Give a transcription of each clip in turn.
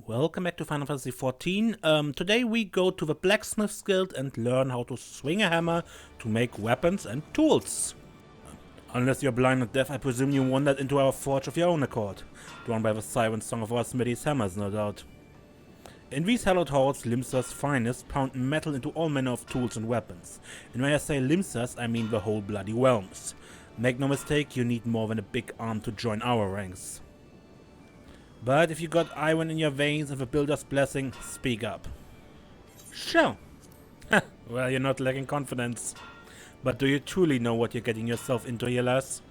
Welcome back to Final Fantasy XIV. Today we go to the Blacksmith Guild and learn how to swing a hammer to make weapons and tools. Unless you're blind and deaf, I presume you wandered into our forge of your own accord, drawn by the siren song of our smithy's hammers, no doubt. In these hallowed halls, Limsa's finest pound metal into all manner of tools and weapons. And when I say Limsa's, I mean the whole bloody realms. Make no mistake, you need more than a big arm to join our ranks. But if you got iron in your veins and the builder's blessing, speak up. Sure. Well, you're not lacking confidence. But do you truly know what you're getting yourself into here, lass?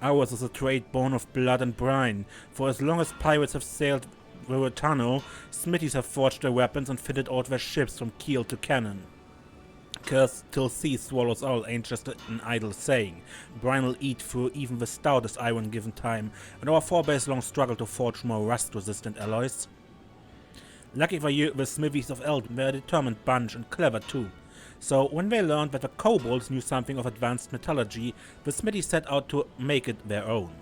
Ours is a trade born of blood and brine. For as long as pirates have sailed the Rotano, smithies have forged their weapons and fitted out their ships from keel to cannon. Curse till sea swallows all ain't just an idle saying. Brine will eat through even the stoutest iron given time, and our forebears long struggle to forge more rust-resistant alloys. Lucky for you, the smithies of Eld were a determined bunch and clever too. So when they learned that the kobolds knew something of advanced metallurgy, the smithies set out to make it their own.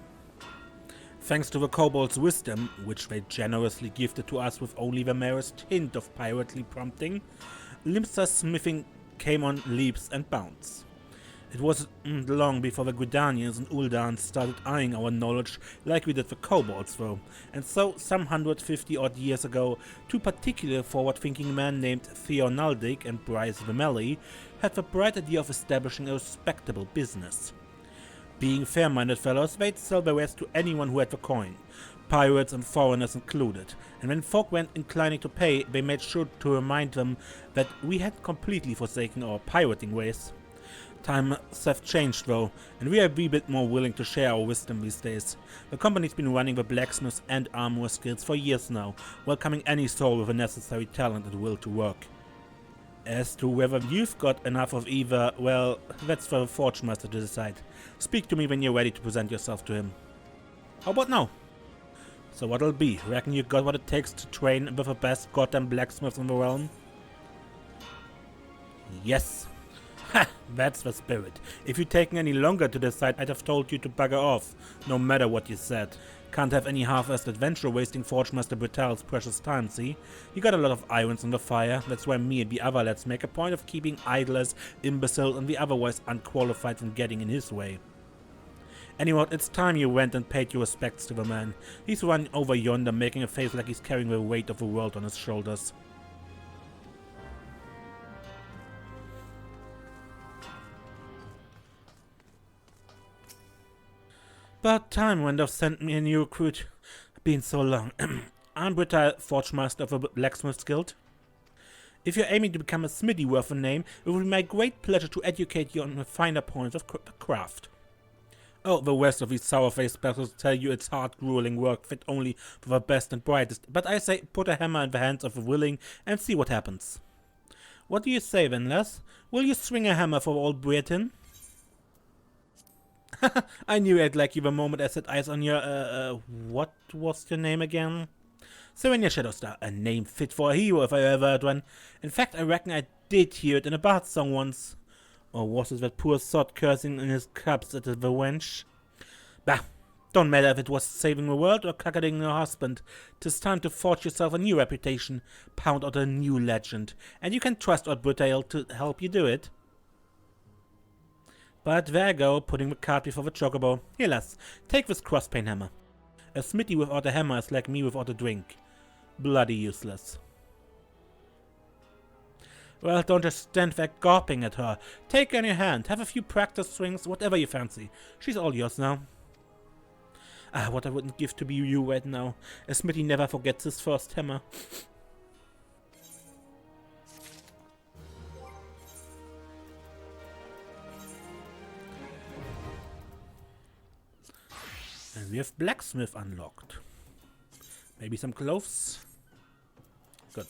Thanks to the kobolds' wisdom, which they generously gifted to us with only the merest hint of pirately prompting, Limsa's smithing came on leaps and bounds. It wasn't long before the Guidanians and Uldans started eyeing our knowledge like we did the kobolds though, and so some 150 odd years ago, two particularly forward-thinking men named Theonaldic and Bryce Vimelli had the bright idea of establishing a respectable business. Being fair-minded fellows, they'd sell their wares to anyone who had the coin, pirates and foreigners included, and when folk went inclining to pay, they made sure to remind them that we had completely forsaken our pirating ways. Times have changed though, and we are a wee bit more willing to share our wisdom these days. The company's been running the blacksmiths and armorers guilds for years now, welcoming any soul with the necessary talent and will to work. As to whether you've got enough of either, well, that's for the forge master to decide. Speak to me when you're ready to present yourself to him. How about now? So what'll be? Reckon you got what it takes to train with the best goddamn blacksmiths in the realm? Yes. Ha! That's the spirit. If you'd taken any longer to decide, I'd have told you to bugger off, no matter what you said. Can't have any half-assed adventure wasting Forge Master Brutal's precious time, see? You got a lot of irons in the fire, that's why me and the other lads make a point of keeping idlers, imbecile and the otherwise unqualified from getting in his way. Anyway, it's time you went and paid your respects to the man. He's run over yonder, making a face like he's carrying the weight of the world on his shoulders. But time went off sent me a new recruit. Been so long. I'm Brutal, Forge Master of the Blacksmith Guild. If you're aiming to become a smithy worth a name, it will be my great pleasure to educate you on the finer points of the craft. Oh, the rest of these sour-faced specials tell you it's hard, grueling work fit only for the best and brightest, but I say put a hammer in the hands of the willing and see what happens. What do you say then, lass? Will you swing a hammer for old Britain? I knew I'd like you the moment I set eyes on your, what was your name again? Serenia Shadowstar, a name fit for a hero if I ever heard one. In fact, I reckon I did hear it in a bard song once. Or was it that poor sod cursing in his cups at the wench? Bah, don't matter if it was saving the world or cuckolding your husband. 'Tis time to forge yourself a new reputation, pound out a new legend, and you can trust old Brutail to help you do it. But there I go, putting the cart before the chocobo. Here, lass, take this crosspain hammer. A smithy without a hammer is like me without a drink. Bloody useless. Well, don't just stand there gawping at her. Take her in your hand, have a few practice swings, whatever you fancy. She's all yours now. Ah, what I wouldn't give to be you right now. A smithy never forgets his first hammer. And we have Blacksmith unlocked. Maybe some clothes? Good.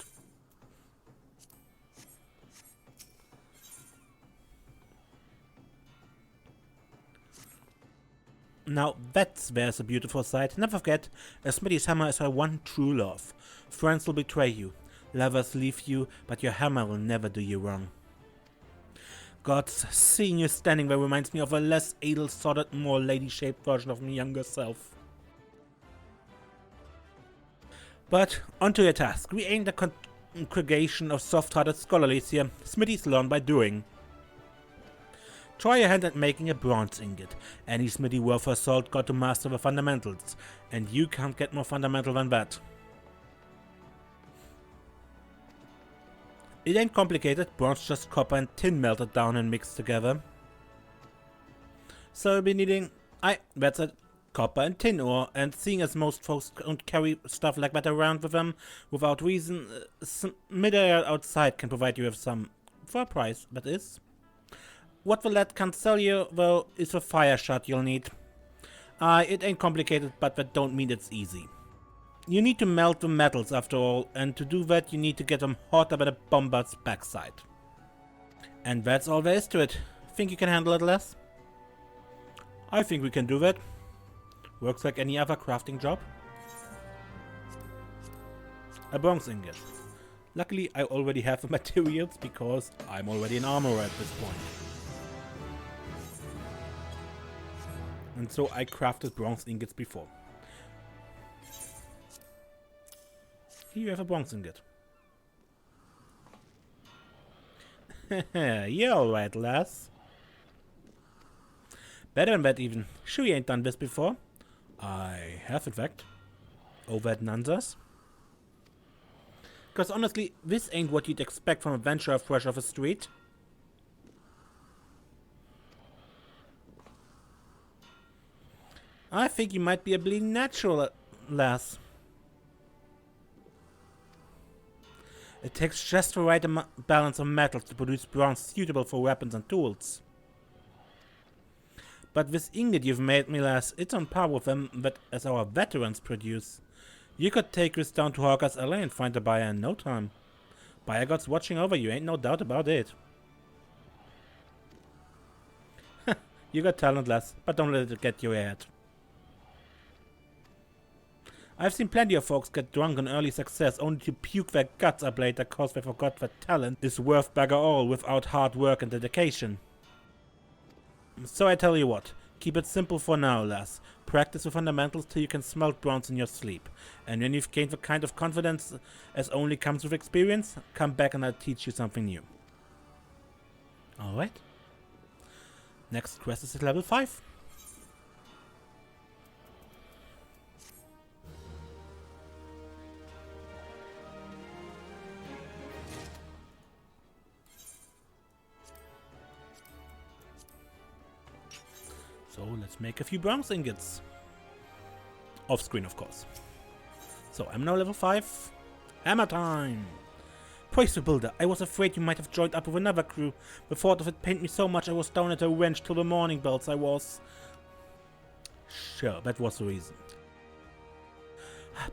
Now there's a beautiful sight. Never forget, a smithy's hammer is her one true love. Friends will betray you, lovers leave you, but your hammer will never do you wrong. Gods, seeing you standing there reminds me of a less edel-sodded, more lady-shaped version of my younger self. But onto your task. We ain't a congregation of soft-hearted scholarlies here. Smithies learn by doing. Try your hand at making a bronze ingot. Any smithy worth her salt got to master the fundamentals, and you can't get more fundamental than that. It ain't complicated, bronze just copper and tin melted down and mixed together. So we'll be needing, that's it, copper and tin ore, and seeing as most folks don't carry stuff like that around with them without reason, mid-air outside can provide you with some, for a price, that is. What the lad can't sell you, though, is the fire shot you'll need. It ain't complicated, but that don't mean it's easy. You need to melt the metals after all, and to do that you need to get them hotter than a bombard's backside. And that's all there is to it. Think you can handle it, Les? I think we can do that. Works like any other crafting job. A bronze ingot. Luckily I already have the materials because I'm already an armorer at this point. And so I crafted bronze ingots before. Here you have a bronze ingot. You're alright, lass. Better than that even. Sure you ain't done this before? I have in fact. Over at Nanza's. Cause honestly, this ain't what you'd expect from a venturer fresh off the street. I think you might be a bleeding natural, lass. It takes just the right balance of metals to produce bronze suitable for weapons and tools. But this ingot you've made me, lass, it's on par with them that as our veterans produce. You could take this down to Hawker's Alley and find a buyer in no time. Buyer gods watching over you, ain't no doubt about it. You got talent, lass, but don't let it get you ahead. I've seen plenty of folks get drunk on early success only to puke their guts up later cause they forgot that talent is worth bugger all without hard work and dedication. So I tell you what, keep it simple for now, lass. Practice the fundamentals till you can smelt bronze in your sleep. And when you've gained the kind of confidence as only comes with experience, come back and I'll teach you something new. Alright. Next quest is at level 5. So let's make a few bronze ingots. Off screen, of course. So I'm now level 5. Hammer time! Praise the builder, I was afraid you might have joined up with another crew. The thought of it pained me so much I was down at a wrench till the morning bells I was. Sure, that was the reason.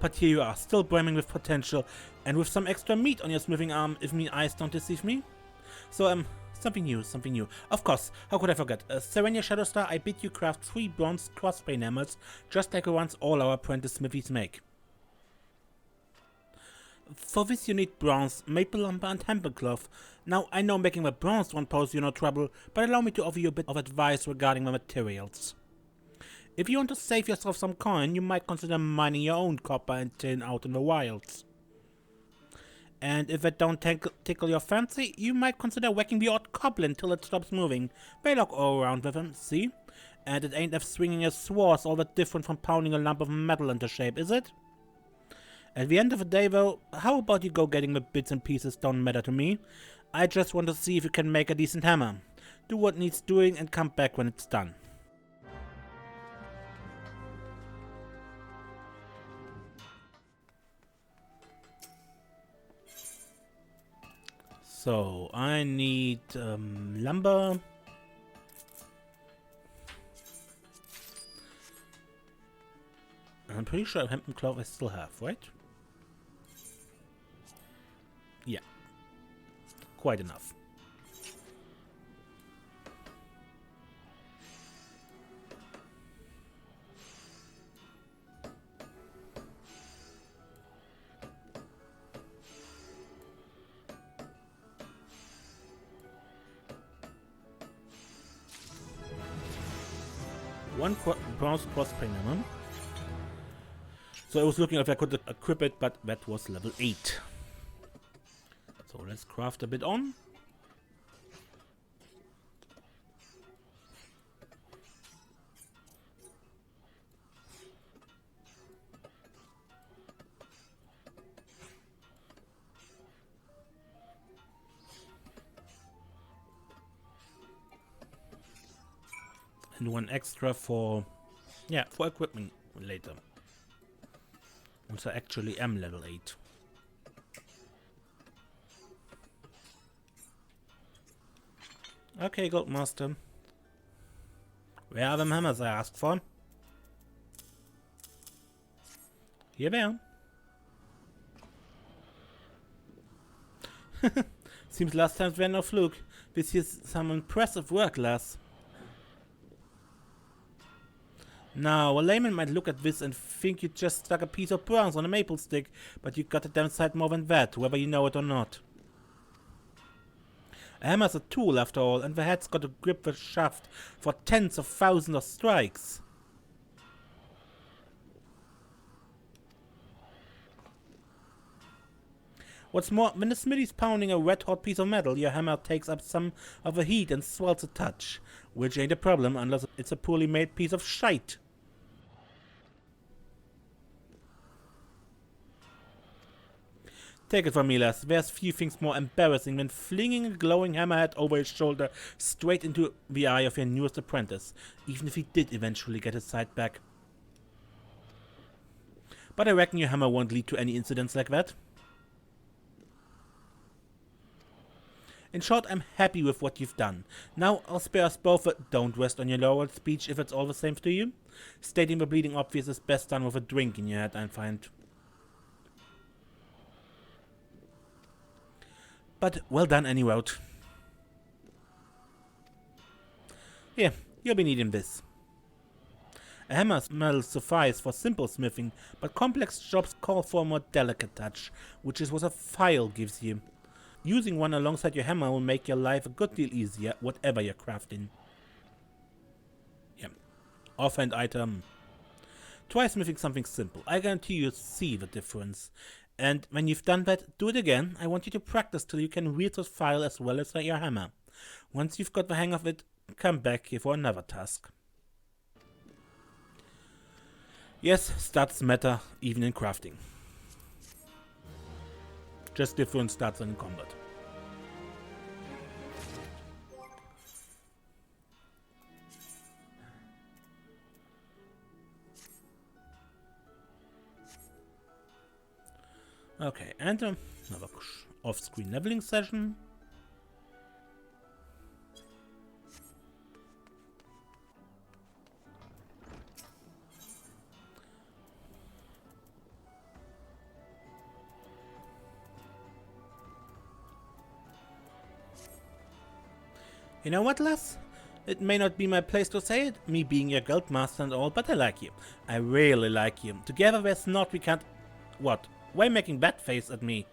But here you are, still brimming with potential, and with some extra meat on your smithing arm, if me eyes don't deceive me. So, something new. Of course, how could I forget? Serenia Shadowstar, I bid you craft 3 bronze crossplane hammers, just like the ones all our apprentice smithies make. For this you need bronze, maple lumber and hempen cloth. Now, I know making the bronze won't pose you no trouble, but allow me to offer you a bit of advice regarding the materials. If you want to save yourself some coin, you might consider mining your own copper and tin out in the wilds. And if it don't tickle your fancy, you might consider whacking the odd goblin till it stops moving. They lock all around with him, see? And it ain't as swinging a sword all that different from pounding a lump of metal into shape, is it? At the end of the day though, how about you go getting the bits and pieces don't matter to me. I just want to see if you can make a decent hammer. Do what needs doing and come back when it's done. So, I need lumber. I'm pretty sure hempen cloth I still have, right? Yeah. Quite enough. One bronze crossplane hammer. So I was looking if I could equip it, but that was level 8. So let's craft a bit on. And one extra for, yeah, for equipment later. Once I actually am level 8. Okay, guildmaster. Where are the hammers I asked for? Here they are. Seems last times were no fluke. This is some impressive work, lass. Now, a layman might look at this and think you just stuck a piece of bronze on a maple stick, but you got it damn sight more than that, whether you know it or not. A hammer's a tool, after all, and the head's got to grip the shaft for tens of thousands of strikes. What's more, when the smithy's pounding a red-hot piece of metal, your hammer takes up some of the heat and swells a touch, which ain't a problem unless it's a poorly made piece of shite. Take it from me, lass, there's few things more embarrassing than flinging a glowing hammerhead over his shoulder straight into the eye of your newest apprentice, even if he did eventually get his sight back. But I reckon your hammer won't lead to any incidents like that. In short, I'm happy with what you've done. Now I'll spare us both a "don't rest on your laurels" speech if it's all the same to you. Stating the bleeding obvious is best done with a drink in your head, I find. But well done anyway. Here, you'll be needing this. A hammer will suffice for simple smithing, but complex jobs call for a more delicate touch, which is what a file gives you. Using one alongside your hammer will make your life a good deal easier, whatever you're crafting. Yeah. Offhand item. Try smithing something simple. I guarantee you'll see the difference. And when you've done that, do it again. I want you to practice till you can wield the file as well as your hammer. Once you've got the hang of it, come back here for another task. Yes, stats matter, even in crafting. Just different stats in combat. Okay, and another off-screen leveling session. You know what, lass? It may not be my place to say it, me being your guildmaster and all, but I like you. I really like you. Together there's not we can't... What? Why making that face at me?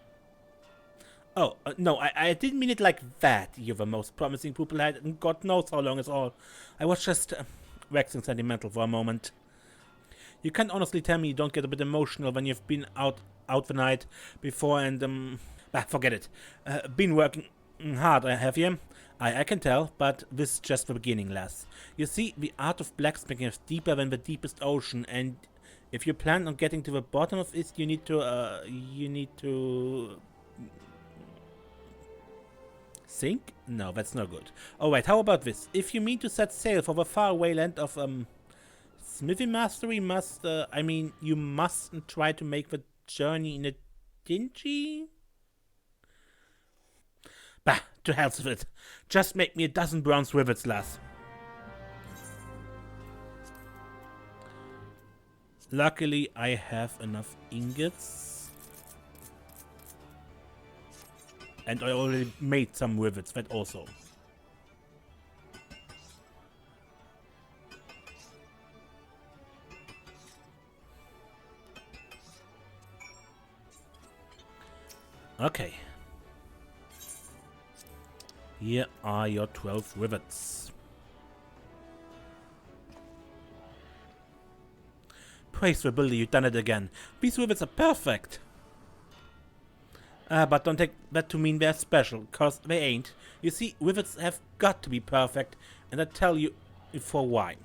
Oh, no, I didn't mean it like that. You're the most promising pupil I had in God knows how long is all. I was just waxing sentimental for a moment. You can't honestly tell me you don't get a bit emotional when you've been out the night before and, forget it. Been working hard, have you? I can tell, but this is just the beginning, lass. You see, the art of blacksmithing is deeper than the deepest ocean, and if you plan on getting to the bottom of it, you need to... Sink? No, that's not good. Alright, how about this? If you mean to set sail for the faraway land of, Smithy Mastery, you mustn't try to make the journey in a dingy... Bah, to hell with it. Just make me a dozen bronze rivets, lass. Luckily, I have enough ingots. And I already made some rivets, that also. Okay. Here are your 12 rivets. Praise for Billy, you've done it again. These rivets are perfect. But don't take that to mean they're special, cause they ain't. You see, rivets have got to be perfect, and I tell you for why.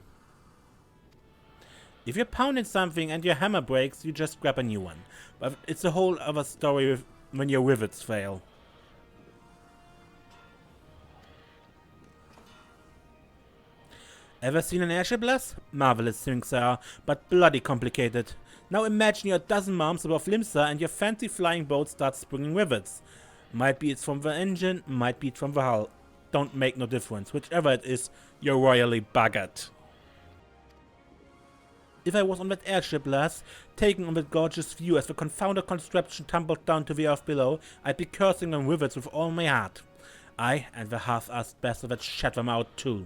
If you're pounding something and your hammer breaks, you just grab a new one. But it's a whole other story when your rivets fail. Ever seen an airship, Les? Marvelous things they are, but bloody complicated. Now imagine you're a dozen miles above Limsa and your fancy flying boat starts springing rivets. Might be it's from the engine, might be it's from the hull. Don't make no difference. Whichever it is, you're royally buggered. If I was on that airship, lass, taking on that gorgeous view as the confounded construction tumbled down to the earth below, I'd be cursing on rivets with all my heart. I and the half-assed bastard that shat them out too.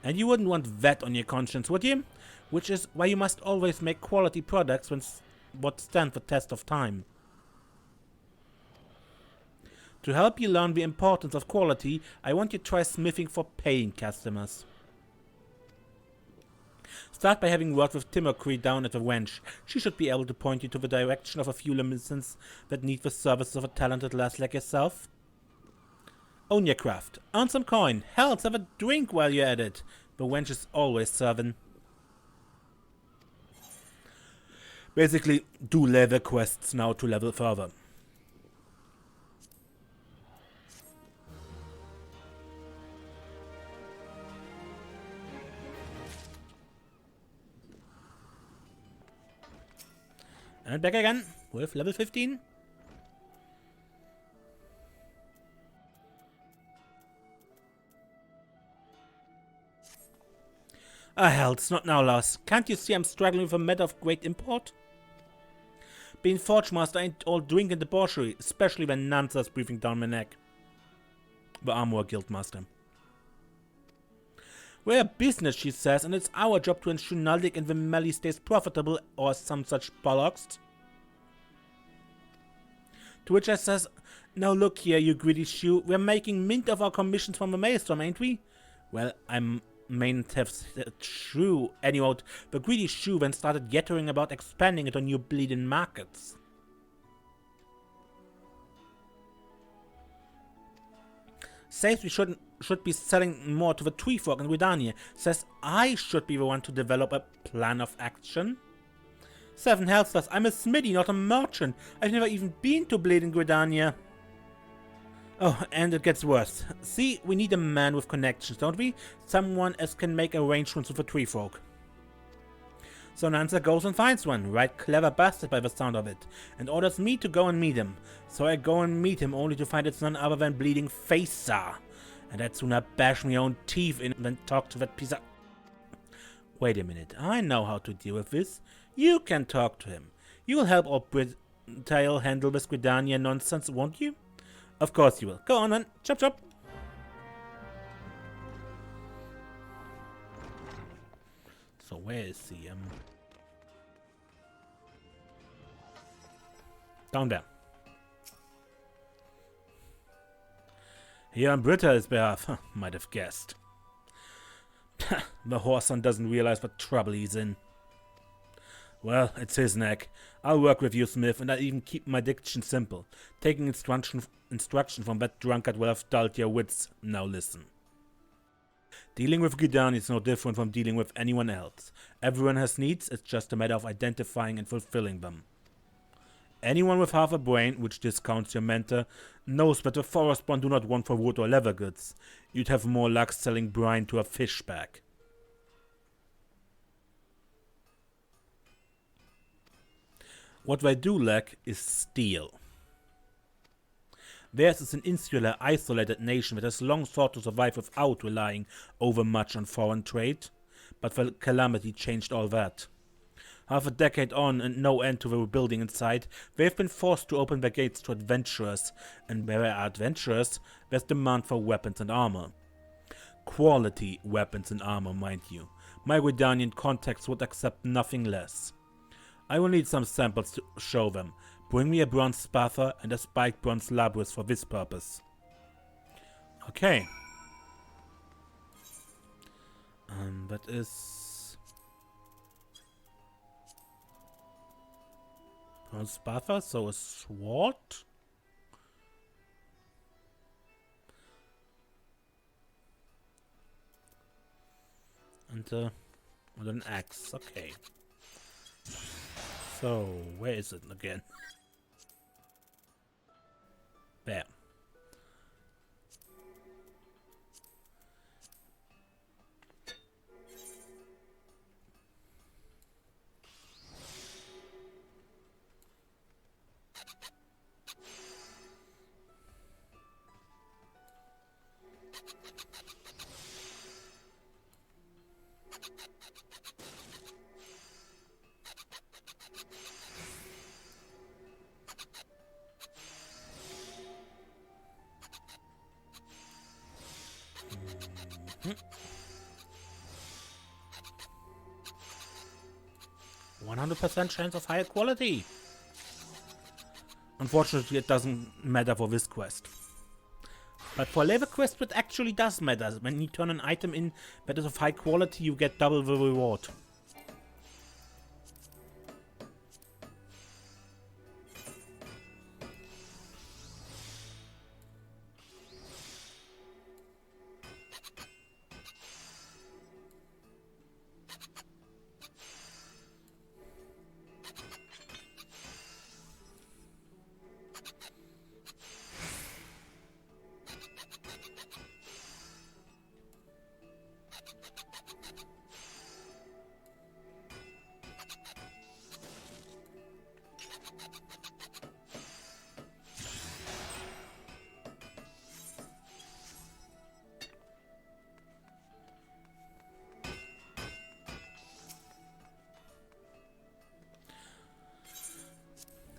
And you wouldn't want that on your conscience, would you? Which is why you must always make quality products what stand the test of time. To help you learn the importance of quality, I want you to try smithing for paying customers. Start by having word with Timocree down at the wench. She should be able to point you to the direction of a few limousines that need the services of a talented lass like yourself. Own your craft. Earn some coin. Hell, have a drink while you're at it. The wench is always serving. Basically, do level quests now to level further. And back again with level 15. Ah, hell, it's not now, lass. Can't you see I'm struggling with a matter of great import? Being Forge Master ain't all drink and debauchery, especially when Nansa's breathing down my neck. The Armor Guildmaster. We're a business, she says, and it's our job to ensure Naldic and the Melee stays profitable, or some such bollocks. To which I says, now look here, you greedy shoe, we're making mint of our commissions from the Maelstrom, ain't we? Well, I'm mayn't have said true. Anyhow, the greedy shoe then started yattering about expanding it on new bleeding markets. Says we should be selling more to the Treefolk and Gridania. Says I should be the one to develop a plan of action. Seven hells us, I'm a smithy, not a merchant. I've never even been to Bleeding Gridania. Oh, and it gets worse. See, we need a man with connections, don't we? Someone as can make arrangements with the Treefolk. So Nansa goes and finds one, right clever bastard by the sound of it, and orders me to go and meet him. So I go and meet him, only to find it's none other than Bleeding Facer. And I'd sooner bash my own teeth in than talk to that piece of... Wait a minute, I know how to deal with this. You can talk to him. You'll help old Brittail handle this Gridania nonsense, won't you? Of course you will. Go on, man. Chop, chop. So where is he? Down there. Here on Brittail's behalf. Might have guessed. The whoreson doesn't realize what trouble he's in. Well, it's his neck. I'll work with you, Smith, and I'll even keep my diction simple. Taking instruction from that drunkard will have dulled your wits. Now listen. Dealing with Gridania is no different from dealing with anyone else. Everyone has needs, it's just a matter of identifying and fulfilling them. Anyone with half a brain, which discounts your mentor, knows that the forestborn do not want for wood or leather goods. You'd have more luck selling brine to a fishbag. What they do lack is steel. Theirs is an insular, isolated nation that has long sought to survive without relying overmuch on foreign trade, but the calamity changed all that. Half a decade on and no end to the rebuilding in sight, they have been forced to open their gates to adventurers, and where there are adventurers, there's demand for weapons and armor. Quality weapons and armor, mind you. My Gridanian contacts would accept nothing less. I will need some samples to show them. Bring me a bronze spather and a spiked bronze labris for this purpose. Okay. That is A spatha, so a sword. And an axe, okay. So, where is it again? There. Mm-hmm. 100% chance of higher quality. Unfortunately, it doesn't matter for this quest. But for level quest, it actually does matter. When you turn an item in that is of high quality, you get double the reward.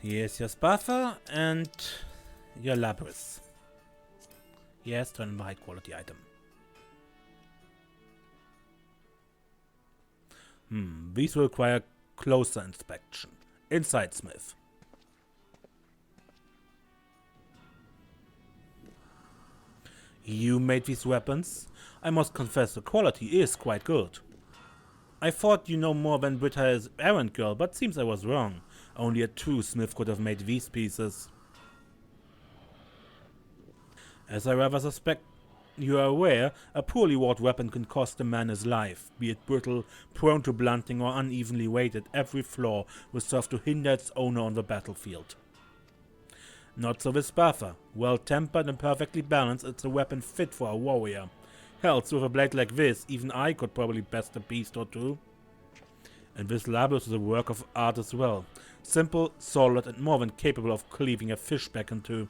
Here's your spatha and your labyrinth. Yes, turn in a high quality item. These will require closer inspection. Inside Smith. You made these weapons? I must confess the quality is quite good. I thought you know more than Britta's errand girl, but seems I was wrong. Only a true smith could have made these pieces. As I rather suspect you are aware, a poorly wrought weapon can cost a man his life. Be it brittle, prone to blunting, or unevenly weighted, every flaw will serve to hinder its owner on the battlefield. Not so this spatha. Well tempered and perfectly balanced, it's a weapon fit for a warrior. Hell, with a blade like this, even I could probably best a beast or two. And this labyrinth is a work of art as well. Simple, solid, and more than capable of cleaving a fish back in two.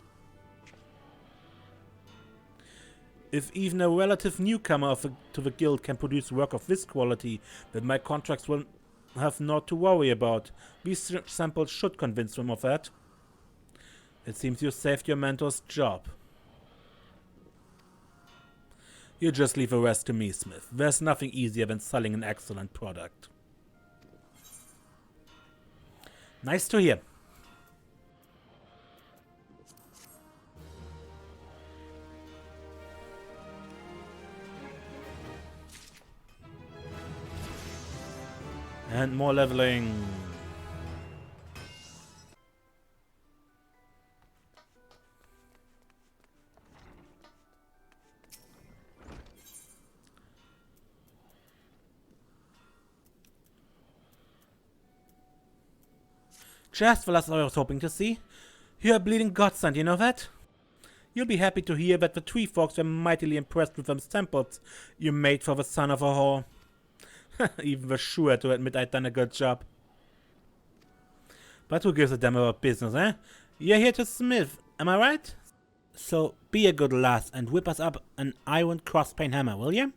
If even a relative newcomer to the guild can produce work of this quality, then my contracts will have naught to worry about. These samples should convince them of that. It seems you saved your mentor's job. You just leave the rest to me, Smith. There's nothing easier than selling an excellent product. Nice to hear. And more leveling. Just the last I was hoping to see. You're a bleeding godsend, you know that? You'll be happy to hear that the tree folks were mightily impressed with them samples you made for the son of a whore. Even the shrew had to admit I'd done a good job. But who gives a damn about business, eh? You're here to Smith, am I right? So be a good lass and whip us up an iron crosspane hammer, will you?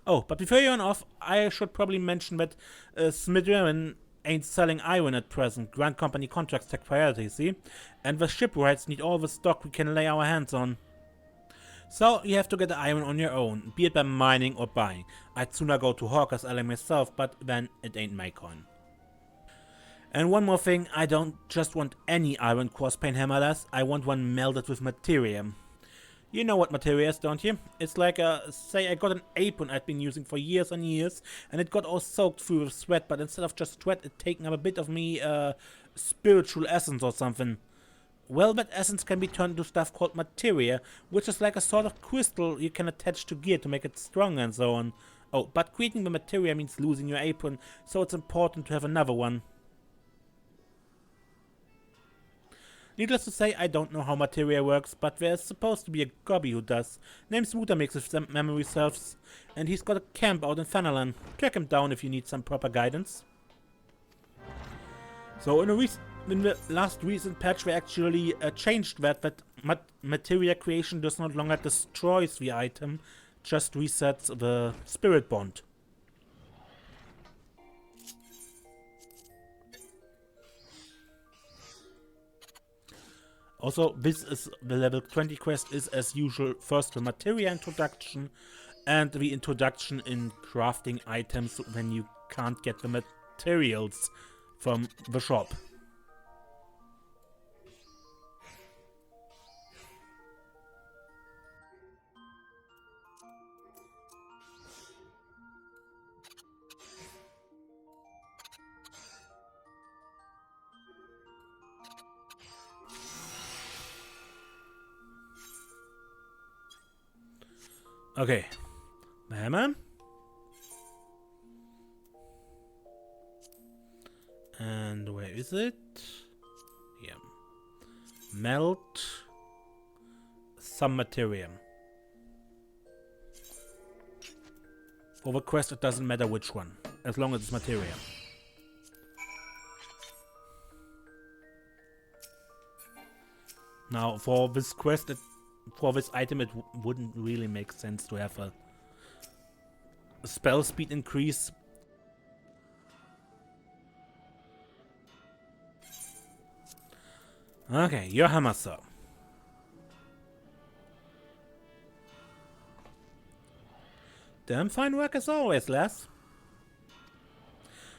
Oh, but before you're on off, I should probably mention that Smithrian ain't selling iron at present. Grand Company contracts take priority, see? And the shipwrights need all the stock we can lay our hands on. So you have to get the iron on your own, be it by mining or buying. I'd sooner go to Hawker's Alley myself, but then it ain't my coin. And one more thing, I don't just want any iron crosspane hammer, lass. I want one melded with materium. You know what materia is, don't you? It's like, say I got an apron I've been using for years and years, and it got all soaked through with sweat, but instead of just sweat, it taking up a bit of me, spiritual essence or something. Well, that essence can be turned into stuff called materia, which is like a sort of crystal you can attach to gear to make it stronger and so on. Oh, but creating the materia means losing your apron, so it's important to have another one. Needless to say, I don't know how materia works, but there's supposed to be a gobby who does. Named Smooter makes his memory serves, and he's got a camp out in Fanalan. Track him down if you need some proper guidance. So in the last recent patch, we actually changed that materia creation does not longer destroys the item, just resets the spirit bond. Also, this is the level 20 quest is as usual first the materia introduction and the introduction in crafting items when you can't get the materials from the shop. Okay, the hammer. And where is it? Here. Melt some materia. For the quest, it doesn't matter which one, as long as it's materia. Now, for this quest, for this item, it wouldn't really make sense to have a spell speed increase. Okay, your hammer, sir. Damn fine work as always, lass.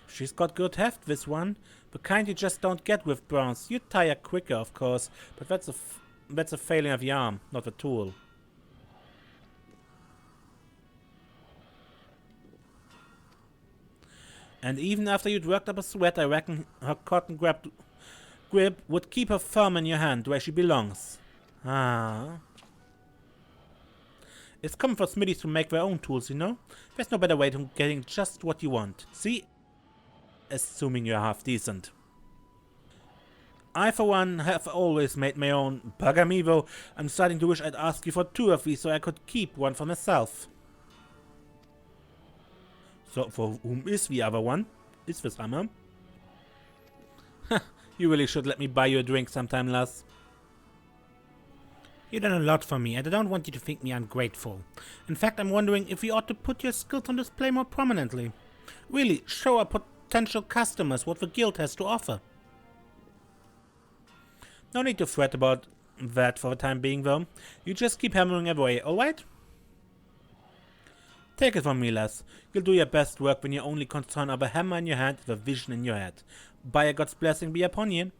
She's got good heft, this one. The kind you just don't get with bronze. You tire quicker, of course, but that's a failing of the arm, not the tool. And even after you'd worked up a sweat, I reckon her cotton grip would keep her firm in your hand, where she belongs. Ah. It's common for smithies to make their own tools, you know? There's no better way to getting just what you want. See? Assuming you're half decent. I, for one, have always made my own. Bugger me, though. I'm starting to wish I'd ask you for 2 of these so I could keep one for myself. So, for whom is the other one? Is this hammer? You really should let me buy you a drink sometime, lass. You've done a lot for me, and I don't want you to think me ungrateful. In fact, I'm wondering if we ought to put your skills on display more prominently. Really, show our potential customers what the guild has to offer. No need to fret about that for the time being, though. You just keep hammering away, alright? Take it from me, lass. You'll do your best work when your only concern are the hammer in your hand and the vision in your head. By a God's blessing be upon you.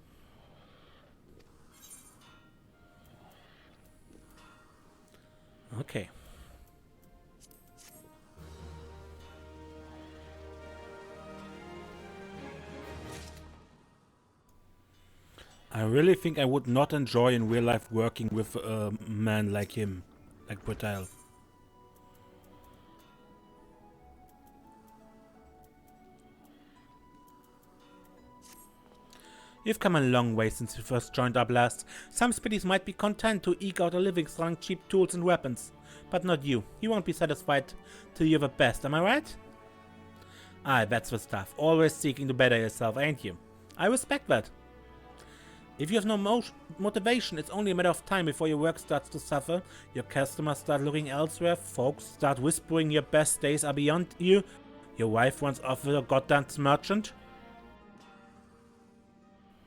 Okay. I really think I would not enjoy in real life working with a man like him, like Bretal. You've come a long way since you first joined our blast. Some smithies might be content to eke out a living selling cheap tools and weapons. But not you. You won't be satisfied till you're the best, am I right? Aye, that's the stuff. Always seeking to better yourself, ain't you? I respect that. If you have no motivation, it's only a matter of time before your work starts to suffer, your customers start looking elsewhere, folks start whispering your best days are beyond you, your wife wants off with a goddamn merchant.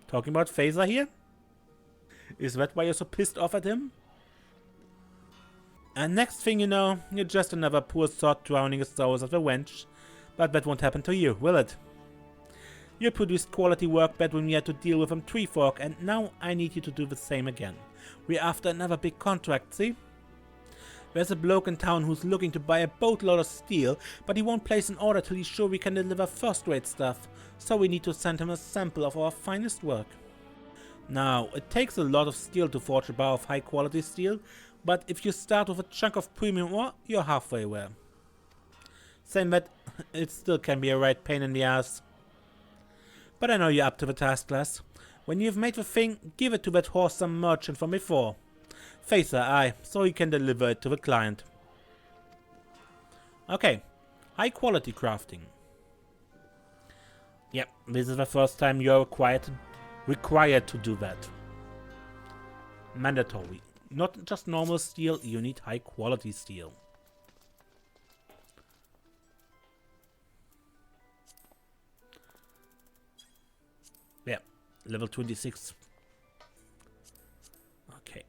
Talking about Phaser here? Is that why you're so pissed off at him? And next thing you know, you're just another poor sod drowning his sorrows of a wench. But that won't happen to you, will it? You produced quality work back when we had to deal with Treefork, and now I need you to do the same again. We're after another big contract, see? There's a bloke in town who's looking to buy a boatload of steel, but he won't place an order till he's sure we can deliver first-rate stuff, so we need to send him a sample of our finest work. Now, it takes a lot of steel to forge a bar of high-quality steel, but if you start with a chunk of premium ore, you're halfway there. Saying that, it still can be a right pain in the ass. But I know you're up to the task, lass. When you've made the thing, give it to that whoresome merchant from before. Face her eye, so he can deliver it to the client. Okay, high quality crafting. Yep, this is the first time you're required to do that. Mandatory. Not just normal steel, you need high quality steel. Yeah, level 26. Okay.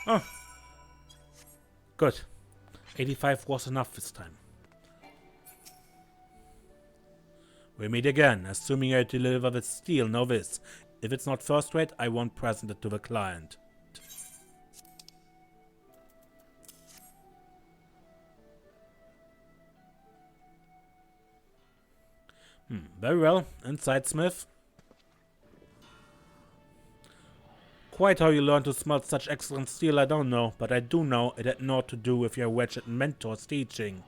Oh, good. 85 was enough this time. We meet again, assuming I deliver the steel, know this. If it's not first rate, I won't present it to the client. Very well. Inside, Smith. Quite how you learned to smelt such excellent steel I don't know, but I do know it had naught to do with your wretched mentor's teaching.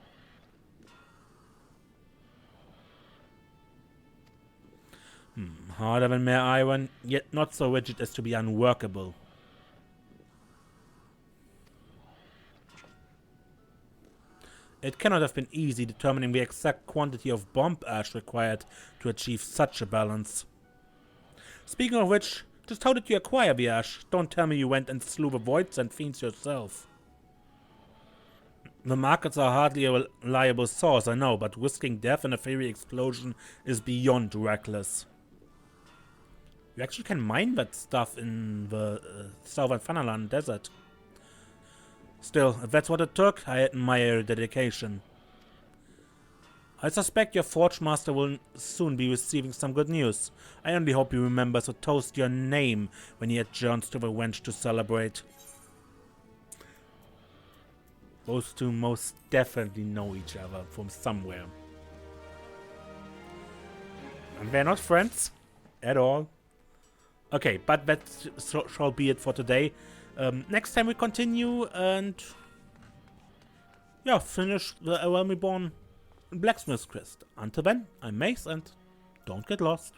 Harder than mere iron, yet not so rigid as to be unworkable. It cannot have been easy determining the exact quantity of bomb ash required to achieve such a balance. Speaking of which, just how did you acquire the ash? Don't tell me you went and slew the voids and fiends yourself. The markets are hardly a reliable source, I know, but risking death in a fiery explosion is beyond reckless. You actually can mine that stuff in the southern Fanalan desert. Still, if that's what it took, I admire your dedication. I suspect your Forge Master will soon be receiving some good news. I only hope he remembers to toast your name when he adjourns to the wench to celebrate. Those two most definitely know each other from somewhere. And they're not friends at all. Okay, but that shall be it for today. Next time we continue and yeah, finish the Realm Reborn Blacksmith quest. Until then, I'm Mace and don't get lost.